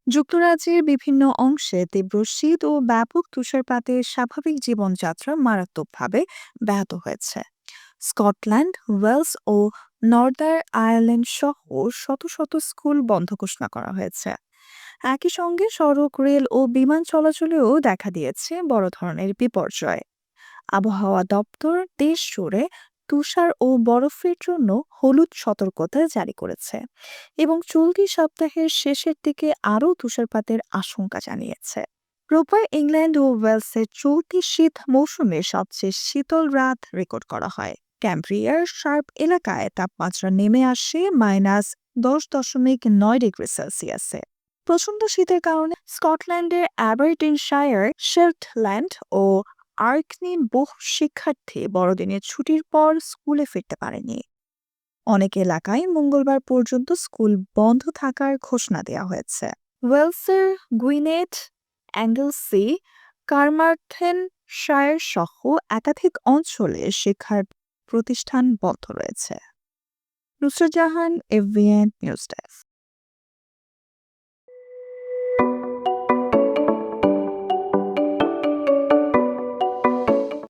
যুক্তরাজ্যের বিভিন্ন অংশে তীব্র শীত ও ব্যাপক তুষারপাতে স্বাভাবিক জীবনযাত্রা মারাত্মকভাবে ব্যাহত হয়েছে। স্কটল্যান্ড, ওয়েলস ও নর্দার্ন আয়ারল্যান্ড সহ শত শত স্কুল বন্ধ ঘোষণা করা হয়েছে। একই সঙ্গে সড়ক, রেল ও বিমান চলাচলেও দেখা দিয়েছে বড় ধরনের বিপর্যয়। আবহাওয়া দপ্তর দেশ জুড়ে তুষার ও বরফের জন্য হলুদ সতর্কতা জারি করেছে এবং চলতি সপ্তাহের শেষের দিকে আরও তুষারপাতের আশঙ্কা জানিয়েছে। রোববার ইংল্যান্ড ও ওয়েলসের চলতি শীত মৌসুমে সবচেয়ে শীতল রাত রেকর্ড করা হয়। ক্যাম্ব্রিয়ার শার্প এলাকায় তাপমাত্রা নেমে আসে -10.9 ডিগ্রি সেলসিয়াসে। প্রচণ্ড শীতের কারণে স্কটল্যান্ডের অ্যাবারডিনশায়ার, শেল্টল্যান্ড ও আর্কনি বহু শিক্ষার্থী বড়দিনের ছুটির পর স্কুলে ফিরতে পারেনি। অনেক এলাকায় মঙ্গলবার পর্যন্ত স্কুল বন্ধ থাকার ঘোষণা দেওয়া হয়েছে। ওয়েলসের গুইনেট, অ্যাঙ্গেলসি, কারমার্থেনশায়ার সহ একাধিক অঞ্চলে শিক্ষার প্রতিষ্ঠান বন্ধ রয়েছে। Nusrat Jahan, এফবিএন news desk.